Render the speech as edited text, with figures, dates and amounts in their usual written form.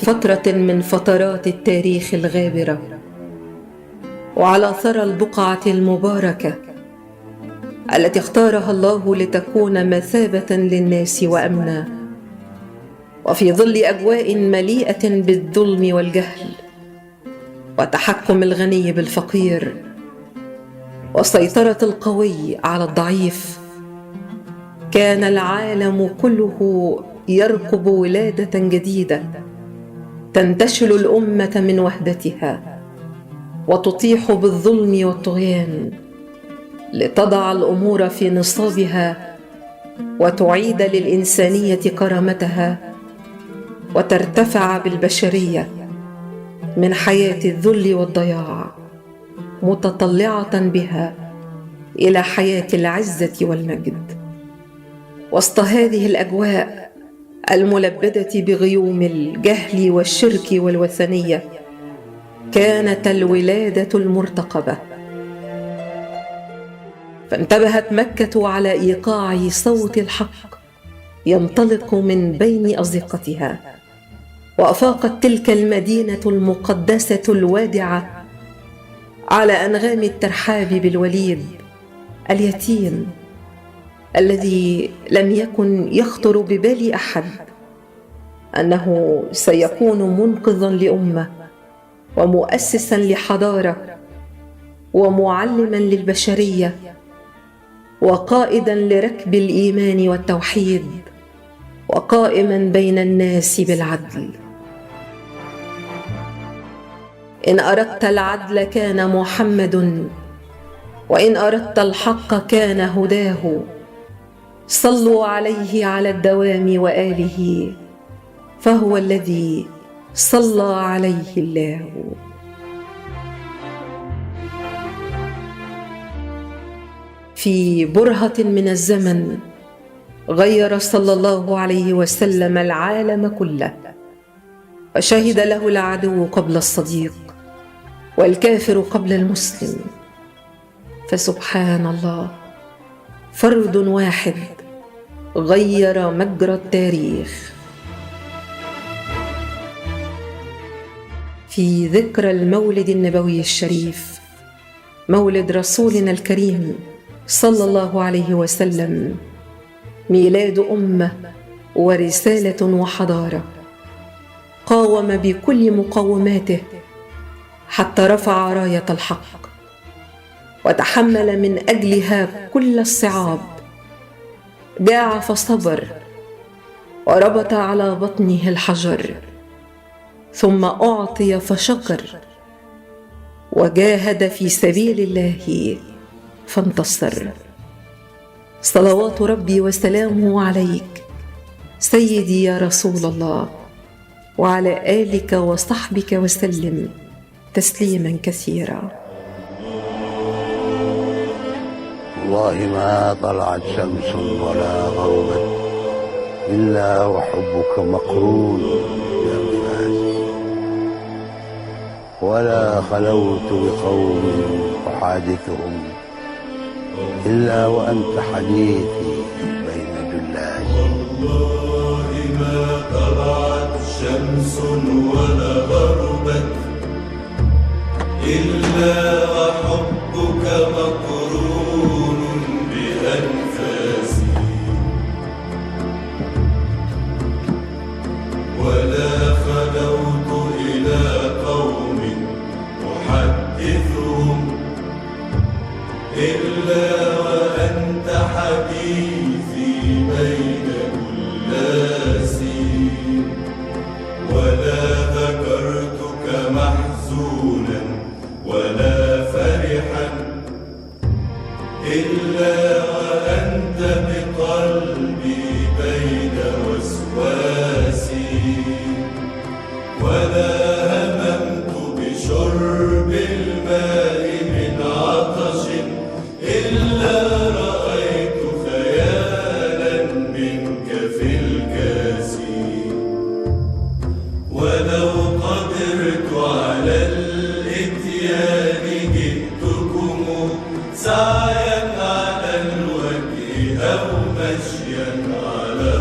فترة من فترات التاريخ الغابرة، وعلى ثرى البقعة المباركة التي اختارها الله لتكون مثابة للناس وأمنا، وفي ظل أجواء مليئة بالظلم والجهل وتحكم الغني بالفقير وسيطرة القوي على الضعيف، كان العالم كله يرقب ولادة جديدة تنتشل الأمة من وحدتها وتطيح بالظلم والطغيان، لتضع الأمور في نصابها وتعيد للإنسانية كرامتها وترتفع بالبشرية من حياة الذل والضياع، متطلعة بها إلى حياة العزة والمجد. وسط هذه الأجواء الملبدة بغيوم الجهل والشرك والوثنية كانت الولادة المرتقبة، فانتبهت مكة على إيقاع صوت الحق ينطلق من بين أزقتها، وأفاقت تلك المدينة المقدسة الوادعة على أنغام الترحاب بالوليد اليتيم الذي لم يكن يخطر ببال أحد أنه سيكون منقذاً لأمة ومؤسساً لحضارة ومعلماً للبشرية وقائداً لركب الإيمان والتوحيد وقائماً بين الناس بالعدل. إن أردت العدل كان محمد، وإن أردت الحق كان هداه، صلوا عليه على الدوام وآله، فهو الذي صلى عليه الله. في برهة من الزمن غير صلى الله عليه وسلم العالم كله، وشهد له العدو قبل الصديق والكافر قبل المسلم، فسبحان الله، فرد واحد غير مجرى التاريخ. في ذكرى المولد النبوي الشريف، مولد رسولنا الكريم صلى الله عليه وسلم، ميلاد أمة ورسالة وحضارة، قاوم بكل مقوماته حتى رفع راية الحق وتحمل من أجلها كل الصعاب، جاع فصبر وربط على بطنه الحجر، ثم أعطي فشكر وجاهد في سبيل الله فانتصر. صلوات ربي وسلامه عليك سيدي يا رسول الله، وعلى آلك وصحبك وسلم تسليما كثيرا. والله ما طلعت شمس ولا غربت إلا وحبك مقرون بأنفاسي، ولا خلوت بقوم أحادثهم إلا وأنت حديثي بين جلاسي. والله ما طلعت شمس ولا غربت إلا وحبك مقرون بأنفاسي، ولا خلوت إلى قوم أحدثهم إلا وأنت حديثي بين جلاسي، ولا ذكرتك محزونا ولا فرحا إلا وأنت بقلبي بين وسواسي، ولا هممت بشرب الماء من عطش إلا رأيت خيالا منك في الكاسي، ولو قدرت على الإتيان جئتكم سعيا على الوجه أو مشيا على